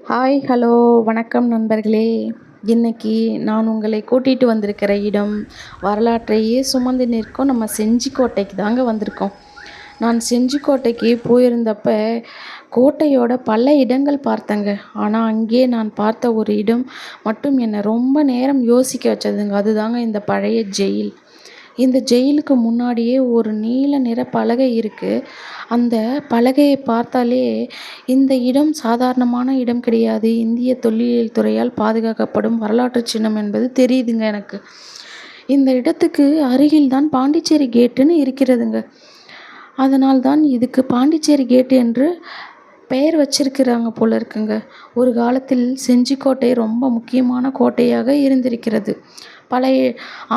Hi, hello, வணக்கம் நண்பர்களே. இன்னைக்கு நான் உங்களை கூட்டிகிட்டு வந்திருக்கிற இடம் வரலாற்றையே சுமந்து நிற்கும் நம்ம செஞ்சிக்கோட்டைக்கு தாங்க வந்திருக்கோம். நான் செஞ்சிக்கோட்டைக்கு போயிருந்தப்ப கோட்டையோட பல இடங்கள் பார்த்தேங்க. ஆனால் அங்கே நான் பார்த்த ஒரு இடம் மட்டும் என்னை ரொம்ப நேரம் யோசிக்க வச்சதுங்க. அதுதாங்க இந்த பழைய ஜெயில். இந்த ஜெயிலுக்கு முன்னாடியே ஒரு நீல நிற பலகை இருக்குது. அந்த பலகையை பார்த்தாலே இந்த இடம் சாதாரணமான இடம் கிடையாது, இந்திய தொல்லியல் துறையால் பாதுகாக்கப்படும் வரலாற்று சின்னம் என்பது தெரியுதுங்க எனக்கு. இந்த இடத்துக்கு அருகில் தான் பாண்டிச்சேரி கேட்டுன்னு இருக்கிறதுங்க. அதனால்தான் இதுக்கு பாண்டிச்சேரி கேட்டு என்று பெயர் வச்சிருக்கிறாங்க போல இருக்குங்க. ஒரு காலத்தில் செஞ்சிக்கோட்டை ரொம்ப முக்கியமான கோட்டையாக இருந்திருக்கிறது. பழைய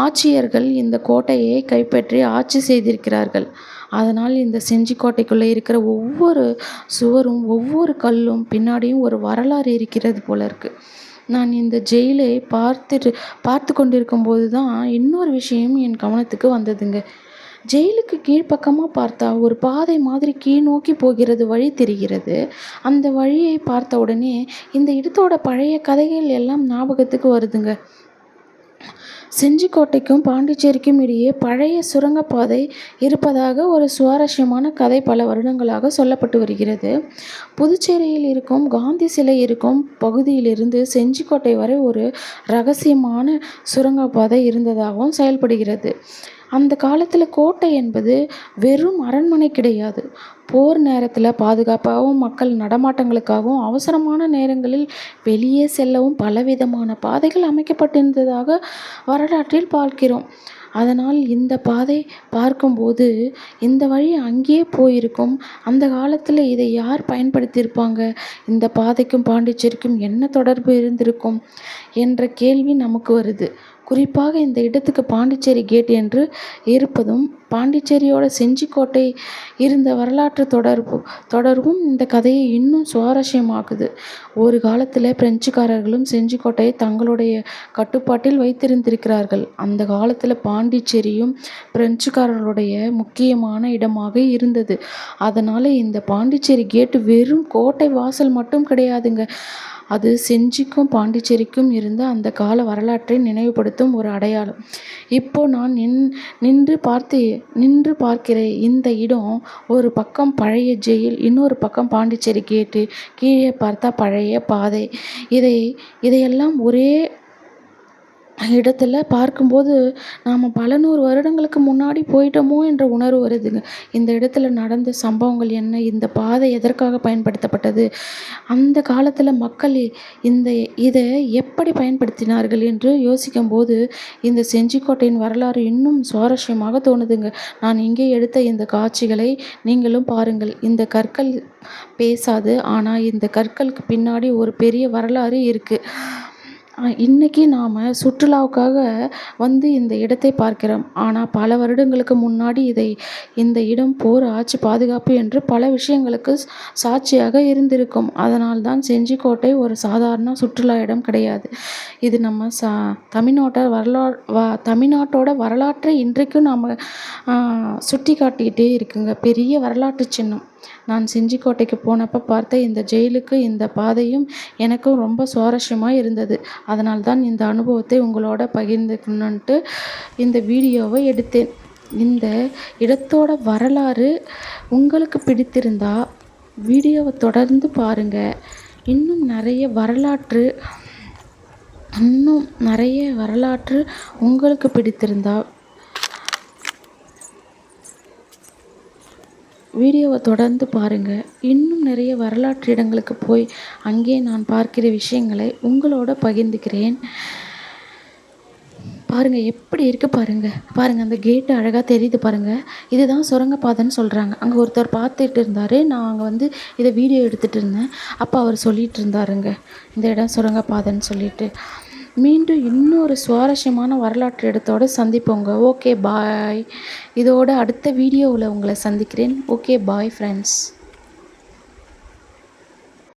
ஆட்சியர்கள் இந்த கோட்டையை கைப்பற்றி ஆட்சி செய்திருக்கிறார்கள். அதனால் இந்த செஞ்சிக்கோட்டைக்குள்ளே இருக்கிற ஒவ்வொரு சுவரும் ஒவ்வொரு கல்லும் பின்னாடியும் ஒரு வரலாறு இருக்கிறது போல இருக்குது. நான் இந்த ஜெயிலை பார்த்து கொண்டிருக்கும் போது தான் இன்னொரு விஷயம் என் கவனத்துக்கு வந்ததுங்க. ஜெயிலுக்கு கீழ்ப்பக்கமாக பார்த்தா ஒரு பாதை மாதிரி கீழ் நோக்கி போகிறது வழி தெரிகிறது. அந்த வழியை பார்த்த உடனே இந்த இடத்தோட பழைய கதைகள் எல்லாம் ஞாபகத்துக்கு வருதுங்க. செஞ்சிக்கோட்டைக்கும் பாண்டிச்சேரிக்கும் இடையே பழைய சுரங்கப்பாதை இருப்பதாக ஒரு சுவாரஸ்யமான கதை பல வருடங்களாக சொல்லப்பட்டு வருகிறது. புதுச்சேரியில் இருக்கும் காந்தி சிலை இருக்கும் பகுதியிலிருந்து செஞ்சிக்கோட்டை வரை ஒரு ரகசியமான சுரங்கப்பாதை இருந்ததாகவும் செயல்படுகிறது. அந்த காலத்தில் கோட்டை என்பது வெறும் அரண்மனை கிடையாது. போர் நேரத்தில் பாதுகாப்பாகவும் மக்கள் நடமாட்டங்களுக்காகவும் அவசரமான நேரங்களில் வெளியே செல்லவும் பலவிதமான பாதைகள் அமைக்கப்பட்டிருந்ததாக வரலாற்றில் பார்க்கிறோம். அதனால் இந்த பாதை பார்க்கும்போது இந்த வழி அங்கேயே போயிருக்கும். அந்த காலத்தில் இதை யார் பயன்படுத்தியிருப்பாங்க, இந்த பாதைக்கும் பாண்டிச்சேரிக்கும் என்ன தொடர்பு இருந்திருக்கும் என்ற கேள்வி நமக்கு வருது. குறிப்பாக இந்த இடத்துக்கு பாண்டிச்சேரி கேட் என்று இருப்பதும் பாண்டிச்சேரியோட செஞ்சிக்கோட்டை இருந்த வரலாற்று தொடர்பும் இந்த கதையை இன்னும் சுவாரஸ்யமாக்குது. ஒரு காலத்தில் பிரெஞ்சுக்காரர்களும் செஞ்சிக்கோட்டையை தங்களுடைய கட்டுப்பாட்டில் வைத்திருந்திருக்கிறார்கள். அந்த காலத்தில் பாண்டிச்சேரியும் பிரெஞ்சுக்காரர்களுடைய முக்கியமான இடமாக இருந்தது. அதனால் இந்த பாண்டிச்சேரி கேட்டு வெறும் கோட்டை வாசல் மட்டும் கிடையாதுங்க. அது செஞ்சிக்கும் பாண்டிச்சேரிக்கும் இருந்த அந்த கால வரலாற்றை நினைவுபடுத்தும் ஒரு அடையாளம். இப்போ நான் நின்று பார்க்கிற இந்த இடம் ஒரு பக்கம் பழைய ஜெயில், இன்னொரு பக்கம் பாண்டிச்சேரி கேட்டு, கீழே பார்த்தா பழைய பாதை. இதையெல்லாம் ஒரே இடத்துல பார்க்கும்போது நாம் பல நூறு வருடங்களுக்கு முன்னாடி போயிட்டோமோ என்ற உணர்வு வருதுங்க. இந்த இடத்துல நடந்த சம்பவங்கள் என்ன, இந்த பாதை எதற்காக பயன்படுத்தப்பட்டது, அந்த காலத்தில் மக்கள் இதை எப்படி பயன்படுத்தினார்கள் என்று யோசிக்கும்போது இந்த செஞ்சிக்கோட்டையின் வரலாறு இன்னும் சுவாரஸ்யமாக தோணுதுங்க. நான் இங்கே எடுத்த இந்த காட்சிகளை நீங்களும் பாருங்கள். இந்த கற்கள் பேசாது, ஆனால் இந்த கற்களுக்கு பின்னாடி ஒரு பெரிய வரலாறு இருக்குது. இன்றைக்கி நாம் சுற்றுலாவுக்காக வந்து இந்த இடத்தை பார்க்கிறோம். ஆனால் பல வருடங்களுக்கு முன்னாடி இந்த இடம் போர், ஆட்சி, பாதுகாப்பு என்று பல விஷயங்களுக்கு சாட்சியாக இருந்திருக்கும். அதனால்தான் செஞ்சிக்கோட்டை ஒரு சாதாரண சுற்றுலா இடம் கிடையாது. இது நம்ம தமிழ்நாட்டோட வரலாற்றை இன்றைக்கும் நாம் சுட்டி காட்டிக்கிட்டே இருக்குங்க. பெரிய வரலாற்று சின்னம். நான் செஞ்சிக்கோட்டைக்கு போனப்போ பார்த்த இந்த ஜெயிலுக்கு இந்த பாதையும் எனக்கும் ரொம்ப சுவாரஸ்யமாக இருந்தது. அதனால்தான் இந்த அனுபவத்தை உங்களோட பகிர்ந்துக்கணுன்ட்டு இந்த வீடியோவை எடுத்தேன். இந்த இடத்தோட வரலாறு உங்களுக்கு பிடித்திருந்தா வீடியோவை தொடர்ந்து பாருங்கள். இன்னும் நிறைய வரலாற்று உங்களுக்கு பிடித்திருந்தா வீடியோவை தொடர்ந்து பாருங்கள். இன்னும் நிறைய வரலாற்று இடங்களுக்கு போய் அங்கே நான் பார்க்கிற விஷயங்களை உங்களோட பகிர்ந்துக்கிறேன். பாருங்கள் எப்படி இருக்குது பாருங்கள் அந்த கேட்டு அழகாக தெரியுது பாருங்கள். இதுதான் சுரங்கப்பாதைன்னு சொல்கிறாங்க. அங்கே ஒருத்தர் பார்த்துட்டு இருந்தார். நான் அங்கே வந்து இதை வீடியோ எடுத்துகிட்டு இருந்தேன். அப்போ அவர் சொல்லிகிட்டு இருந்தாருங்க, இந்த இடம் சுரங்கப்பாதைன்னு சொல்லிட்டு. மீண்டும் இன்னொரு சுவாரஸ்யமான வரலாற்று இடத்தோடு சந்திப்போங்க. ஓகே, பாய். இதோட அடுத்த வீடியோவில் உங்களை சந்திக்கிறேன். Okay, bye friends.